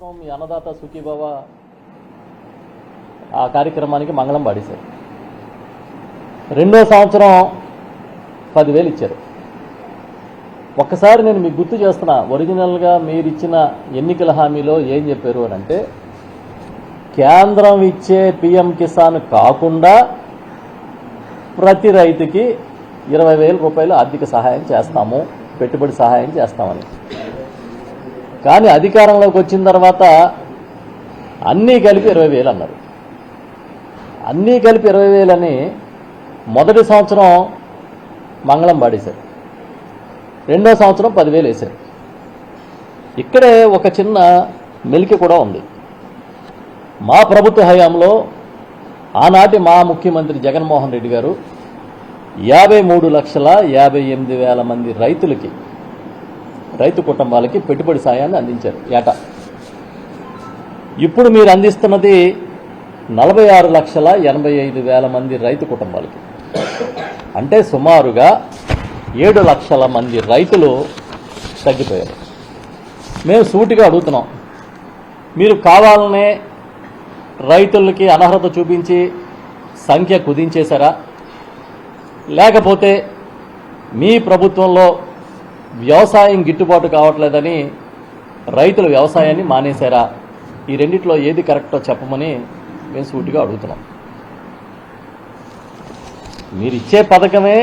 సంవత్సరం మీ అన్నదాత సుఖీభవ ఆ కార్యక్రమానికి మంగళం పాడేశారు. రెండో సంవత్సరం 10,000 ఇచ్చారు. ఒక్కసారి నేను మీకు గుర్తు చేస్తున్నా, ఒరిజినల్గా మీరు ఇచ్చిన ఎన్నికల హామీలో ఏం చెప్పారు అని అంటే, కేంద్రం ఇచ్చే పిఎం కిసాన్ కాకుండా ప్రతి రైతుకి 20,000 రూపాయలు ఆర్థిక సహాయం చేస్తాము, పెట్టుబడి సహాయం చేస్తామని. కానీ అధికారంలోకి వచ్చిన తర్వాత అన్నీ కలిపి 20,000 అన్నారు. అన్నీ కలిపి 20,000 అని మొదటి సంవత్సరం మంగళం పాడేశారు, రెండో సంవత్సరం 10,000 వేశారు. ఇక్కడే ఒక చిన్న మెలిక కూడా ఉంది. మా ప్రభుత్వ హయాంలో ఆనాటి మా ముఖ్యమంత్రి జగన్మోహన్ రెడ్డి గారు 53,58,000 మంది రైతులకి, రైతు కుటుంబాలకి పెట్టుబడి సాయాన్ని అందించారు ఏటా. ఇప్పుడు మీరు అందిస్తున్నది 46,85,000 మంది రైతు కుటుంబాలకి. అంటే సుమారుగా 7 లక్షల మంది రైతులు తగ్గిపోయారు. మేము సూటిగా అడుగుతున్నాం, మీరు కావాలనే రైతులకి అనర్హత చూపించి సంఖ్య కుదించేశారా, లేకపోతే మీ ప్రభుత్వంలో వ్యవసాయం గిట్టుబాటు కావట్లేదని రైతులు వ్యవసాయాన్ని మానేశారా? ఈ రెండిట్లో ఏది కరెక్టో చెప్పమని మేము సూటిగా అడుగుతున్నాం. మీరు ఇచ్చే పథకమే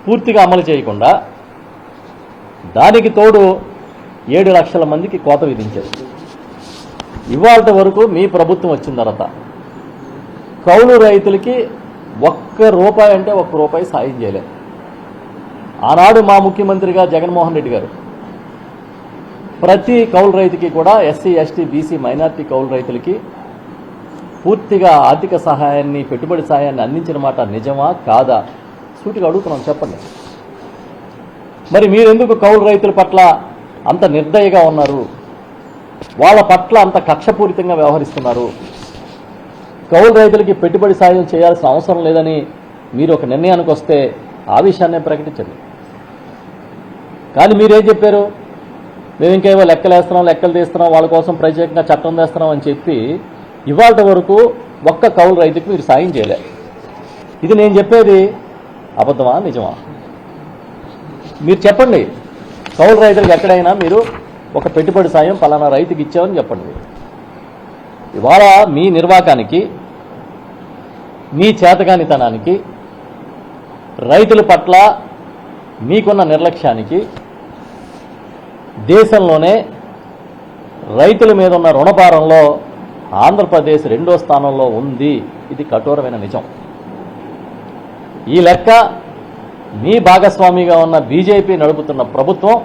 పూర్తిగా అమలు చేయకుండా దానికి తోడు 7 లక్షల మందికి కోత విధించారు. ఇవాళ వరకు మీ ప్రభుత్వం వచ్చిన తర్వాత కౌలు రైతులకి ₹1 అంటే ₹1 సాయం చేయలేదు. ఆనాడు మా ముఖ్యమంత్రిగా జగన్మోహన్ రెడ్డి గారు ప్రతి కౌలు రైతుకి కూడా ఎస్సీ, ఎస్టీ, బీసీ, మైనార్టీ కౌలు రైతులకి పూర్తిగా ఆర్థిక సహాయాన్ని, పెట్టుబడి సహాయాన్ని అందించిన మాట నిజమా కాదా? సూటిగా అడుగుతున్నాం, చెప్పండి. మరి మీరెందుకు కౌలు రైతుల పట్ల అంత నిర్దయగా ఉన్నారు? వాళ్ళ పట్ల అంత కక్షపూరితంగా వ్యవహరిస్తున్నారు? కౌలు రైతులకి పెట్టుబడి సాయం చేయాల్సిన అవసరం లేదని మీరు ఒక నిర్ణయానికి వస్తే ఆ విషయాన్నే ప్రకటించండి. కానీ మీరేం చెప్పారు? మేము ఇంకేవో లెక్కలు తీస్తున్నాం, వాళ్ళ కోసం ప్రత్యేకంగా చట్టం తెస్తున్నాం అని చెప్పి ఇవాళ వరకు ఒక్క కౌలు రైతుకి మీరు సాయం చేయలేదు. ఇది నేను చెప్పేది అబద్ధమా నిజమా? మీరు చెప్పండి. కౌలు రైతులకు ఎక్కడైనా మీరు ఒక పెట్టుబడి సాయం పలానా రైతుకి ఇచ్చామని చెప్పండి. ఇవాళ మీ నిర్వాకానికి, మీ చేతకానితనానికి, రైతుల పట్ల మీకున్న నిర్లక్ష్యానికి దేశంలోనే రైతుల మీద ఉన్న రుణభారంలో ఆంధ్రప్రదేశ్ 2వ స్థానంలో ఉంది. ఇది కఠోరమైన నిజం. ఈ లెక్క మీ భాగస్వామిగా ఉన్న బీజేపీ నడుపుతున్న ప్రభుత్వం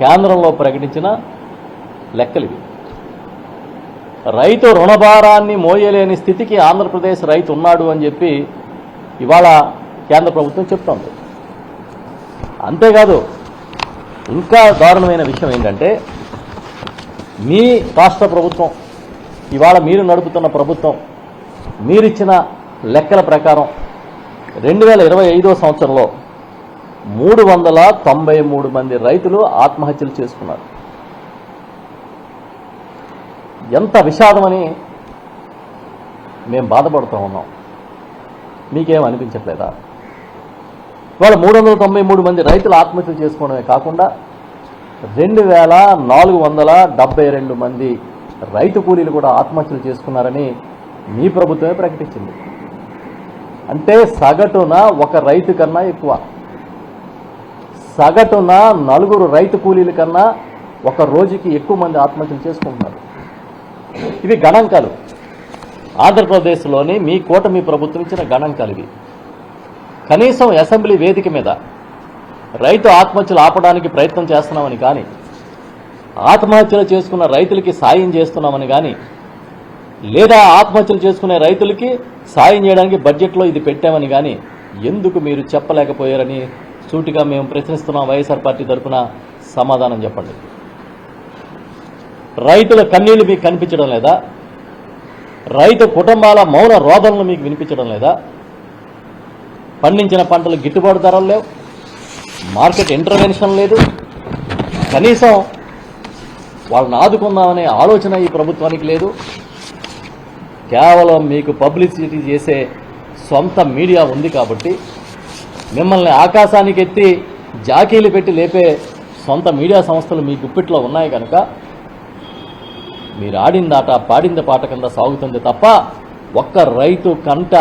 కేంద్రంలో ప్రకటించిన లెక్కలివి. రైతు రుణభారాన్ని మోయలేని స్థితికి ఆంధ్రప్రదేశ్ రైతు ఉన్నాడు అని చెప్పి ఇవాళ కేంద్ర ప్రభుత్వం చెప్తోంది. అంతేకాదు, ఇంకా దారుణమైన విషయం ఏంటంటే, మీ రాష్ట్ర ప్రభుత్వం, ఇవాళ మీరు నడుపుతున్న ప్రభుత్వం, మీరిచ్చిన లెక్కల ప్రకారం 2025వ సంవత్సరంలో 393 మంది రైతులు ఆత్మహత్యలు చేసుకున్నారు. ఎంత విషాదమని మేము బాధపడుతూ ఉన్నాం. మీకేం అనిపించట్లేదా? ఇవాళ 393 మంది రైతులు ఆత్మహత్యలు చేసుకోవడమే కాకుండా 2,472 మంది రైతు కూలీలు కూడా ఆత్మహత్యలు చేసుకున్నారని మీ ప్రభుత్వమే ప్రకటించింది. అంటే సగటున ఒక రైతు కన్నా ఎక్కువ, సగటున 4 రైతు కూలీల కన్నా ఒక రోజుకి ఎక్కువ మంది ఆత్మహత్యలు చేసుకుంటున్నారు. ఇవి గణాంకాలు. ఆంధ్రప్రదేశ్లోని మీ కూటమి ప్రభుత్వం ఇచ్చిన గణాంకాలు ఇవి. కనీసం అసెంబ్లీ వేదిక మీద రైతు ఆత్మహత్యలు ఆపడానికి ప్రయత్నం చేస్తున్నామని కానీ, ఆత్మహత్యలు చేసుకున్న రైతులకి సాయం చేస్తున్నామని కానీ, లేదా ఆత్మహత్యలు చేసుకునే రైతులకి సాయం చేయడానికి బడ్జెట్లో ఇది పెట్టామని కానీ ఎందుకు మీరు చెప్పలేకపోయారని సూటిగా మేము ప్రశ్నిస్తున్నాం. వైఎస్ఆర్ పార్టీ తరఫున సమాధానం చెప్పండి. రైతుల కన్నీళ్లు మీకు కనిపించడం లేదా? రైతు కుటుంబాల మౌన రోదనలు మీకు వినిపించడం లేదా? పండించిన పంటలు గిట్టుబాటు ధరలు లేవు, మార్కెట్ ఇంటర్వెన్షన్ లేదు, కనీసం వాళ్ళని ఆదుకుందామనే ఆలోచన ఈ ప్రభుత్వానికి లేదు. కేవలం మీకు పబ్లిసిటీ చేసే సొంత మీడియా ఉంది కాబట్టి, మిమ్మల్ని ఆకాశానికి ఎత్తి జాకీలు పెట్టి లేపే సొంత మీడియా సంస్థలు మీ గుప్పిట్లో ఉన్నాయి కనుక మీరు ఆడిందాట పాడింద పాట కింద సాగుతుంది తప్ప ఒక్క రైతు కంట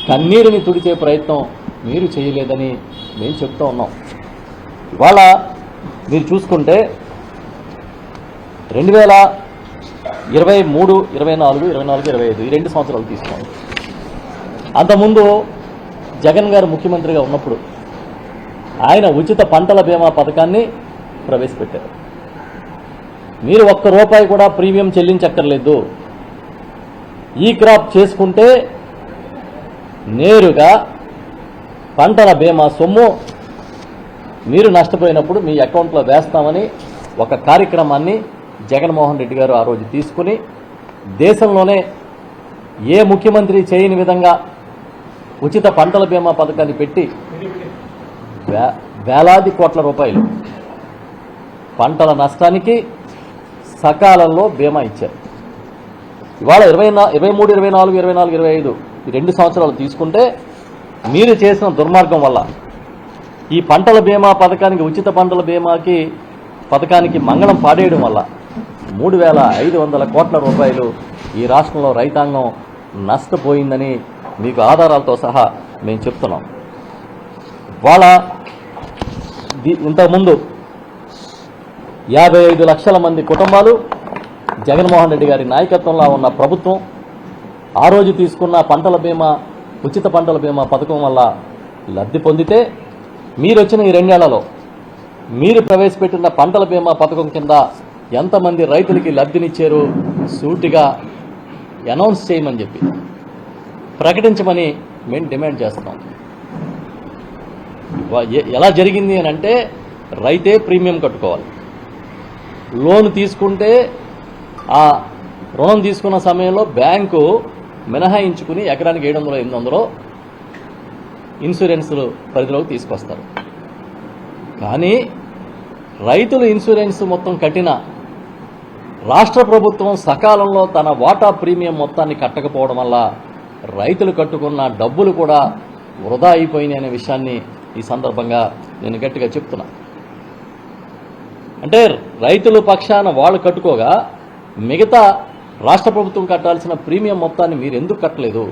కన్నీరుని తుడిచే ప్రయత్నం మీరు చేయలేదని మేము చెప్తూ ఉన్నాం. ఇవాళ మీరు చూసుకుంటే 2023, 24, 25 ఈ 2 సంవత్సరాలు తీసుకోండి. అంతకుముందు జగన్ గారు ముఖ్యమంత్రిగా ఉన్నప్పుడు ఆయన ఉచిత పంటల బీమా పథకాన్ని ప్రవేశపెట్టారు. మీరు ₹1 కూడా ప్రీమియం చెల్లించక్కర్లేదు. ఈ క్రాప్ చేసుకుంటే నేరుగా పంటల బీమా సొమ్ము మీరు నష్టపోయినప్పుడు మీ అకౌంట్లో వేస్తామని ఒక కార్యక్రమాన్ని జగన్మోహన్ రెడ్డి గారు ఆ రోజు తీసుకుని దేశంలోనే ఏ ముఖ్యమంత్రి చేయని విధంగా ఉచిత పంటల బీమా పథకాన్ని పెట్టి వేలాది కోట్ల రూపాయలు పంటల నష్టానికి సకాలంలో బీమా ఇచ్చారు. ఇవాళ 23, 24, 25 ఈ 2 సంవత్సరాలు తీసుకుంటే మీరు చేసిన దుర్మార్గం వల్ల ఈ పంటల బీమా పథకానికి, ఉచిత పంటల బీమాకి పథకానికి మంగళం పాడేయడం వల్ల 3,500 కోట్ల రూపాయలు ఈ రాష్ట్రంలో రైతాంగం నష్టపోయిందని మీకు ఆధారాలతో సహా మేము చెప్తున్నాం. వాళ్ళ ఇంతకుముందు 55 లక్షల మంది కుటుంబాలు జగన్మోహన్ రెడ్డి గారి నాయకత్వంలో ఉన్న ప్రభుత్వం ఆ రోజు తీసుకున్న పంటల బీమా, ఉచిత పంటల బీమా పథకం వల్ల లబ్ధి పొందితే, మీరు వచ్చిన ఈ 2 ఏళ్లలో మీరు ప్రవేశపెట్టిన పంటల బీమా పథకం కింద ఎంతమంది రైతులకి లబ్ధినిచ్చారు సూటిగా అనౌన్స్ చేయమని చెప్పి ప్రకటించమని మేము డిమాండ్ చేస్తున్నాం. ఎలా జరిగింది అని అంటే, రైతే ప్రీమియం కట్టుకోవాలి. లోన్ తీసుకుంటే ఆ రుణం తీసుకున్న సమయంలో బ్యాంకు మినహాయించుకుని ఎకరానికి 700, 800 ఇన్సూరెన్సులు పరిధిలోకి తీసుకొస్తారు. కానీ రైతులు ఇన్సూరెన్స్ మొత్తం కట్టిన రాష్ట్ర ప్రభుత్వం సకాలంలో తన వాటా ప్రీమియం మొత్తాన్ని కట్టకపోవడం వల్ల రైతులు కట్టుకున్న డబ్బులు కూడా వృధా అయిపోయినాయి అనే విషయాన్ని ఈ సందర్భంగా నేను గట్టిగా చెప్తున్నా. అంటే రైతుల పక్షాన వాళ్ళు కట్టుకోగా మిగతా రాష్ట్ర ప్రభుత్వం కట్టాల్సిన ప్రీమియం మొత్తాన్ని మీరు ఎందుకు కట్టలేదు?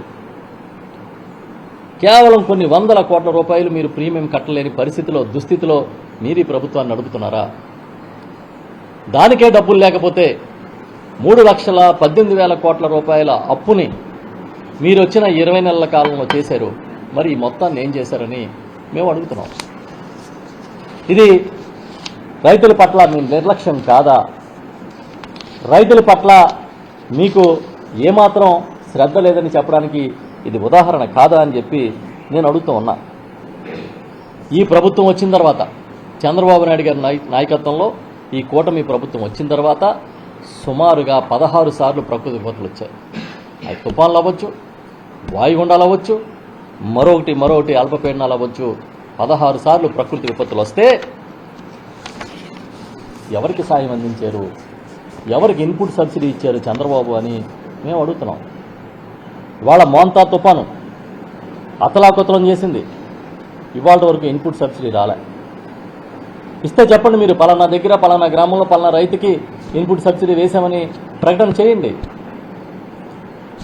కేవలం కొన్ని వందల కోట్ల రూపాయలు మీరు ప్రీమియం కట్టలేని పరిస్థితిలో, దుస్థితిలో మీరు ఈ ప్రభుత్వాన్ని నడుపుతున్నారా? దానికే డబ్బులు లేకపోతే 3,18,000 కోట్ల రూపాయల అప్పుని మీరు వచ్చిన 20 నెలల కాలంలో చేశారు. మరి ఈ మొత్తాన్ని ఏం చేశారని మేము అడుగుతున్నాం. ఇది రైతుల పట్ల మీ నిర్లక్ష్యం కాదా? రైతుల పట్ల మీకు ఏమాత్రం శ్రద్ధ లేదని చెప్పడానికి ఇది ఉదాహరణ కాదా అని చెప్పి నేను అడుగుతూ ఉన్నా. ఈ ప్రభుత్వం వచ్చిన తర్వాత, చంద్రబాబు నాయుడు గారి నాయకత్వంలో ఈ కూటమి ప్రభుత్వం వచ్చిన తర్వాత సుమారుగా 16 సార్లు ప్రకృతి విపత్తులు వచ్చాయి. అవి తుఫాన్లు అవ్వచ్చు, వాయుగుండాలు అవ్వచ్చు, మరొకటి అల్పపీడనాలు అవ్వచ్చు. 16 సార్లు ప్రకృతి విపత్తులు వస్తే ఎవరికి సాయం అందించారు? ఎవరికి ఇన్పుట్ సబ్సిడీ ఇచ్చారు చంద్రబాబు అని మేము అడుగుతున్నాం. ఇవాళ మోంతా తుఫాను అతలాకుతలం చేసింది. ఇవాళ వరకు ఇన్పుట్ సబ్సిడీ రాలే. ఇస్తే చెప్పండి, మీరు పలానా దగ్గర, పలానా గ్రామంలో, పలానా రైతుకి ఇన్పుట్ సబ్సిడీ వేసామని ప్రకటన చేయండి.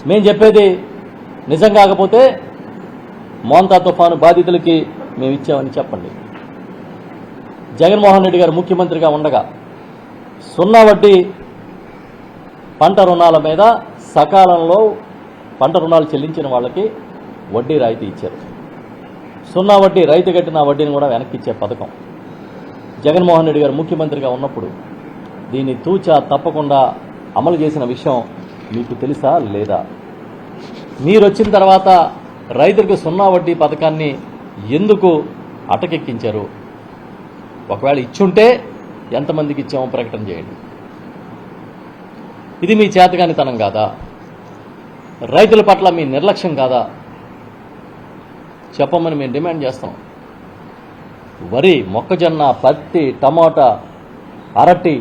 మేము చెప్పేది నిజం కాకపోతే మోంతా తుఫాను బాధితులకి మేము ఇచ్చామని చెప్పండి. జగన్మోహన్ రెడ్డి గారు ముఖ్యమంత్రిగా ఉండగా 0 వడ్డీ పంట రుణాల మీద సకాలంలో పంట రుణాలు చెల్లించిన వాళ్ళకి వడ్డీ రాయితీ ఇచ్చారు. 0 వడ్డీ, రైతు కట్టిన వడ్డీని కూడా వెనక్కి ఇచ్చే పథకం జగన్మోహన్ రెడ్డి గారు ముఖ్యమంత్రిగా ఉన్నప్పుడు దీన్ని తూచా తప్పకుండా అమలు చేసిన విషయం మీకు తెలుసా లేదా? మీరు వచ్చిన తర్వాత రైతులకు 0 వడ్డీ పథకాన్ని ఎందుకు అటకెక్కించారు? ఒకవేళ ఇచ్చుంటే ఎంతమందికి ఇచ్చామో ప్రకటన చేయండి. ఇది మీ చేతగానితనం కాదా? రైతుల పట్ల మీ నిర్లక్ష్యం కాదా? చెప్పమని మేము డిమాండ్ చేస్తాం. వరి, మొక్కజొన్న, పత్తి, టమాటా, అరటి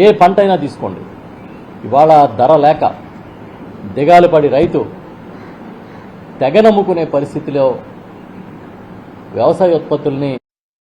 ఏ పంటైనా తీసుకోండి, ఇవాళ ధర లేక దిగాలు పడి రైతు తెగనమ్ముకునే పరిస్థితిలో వ్యవసాయ ఉత్పత్తుల్ని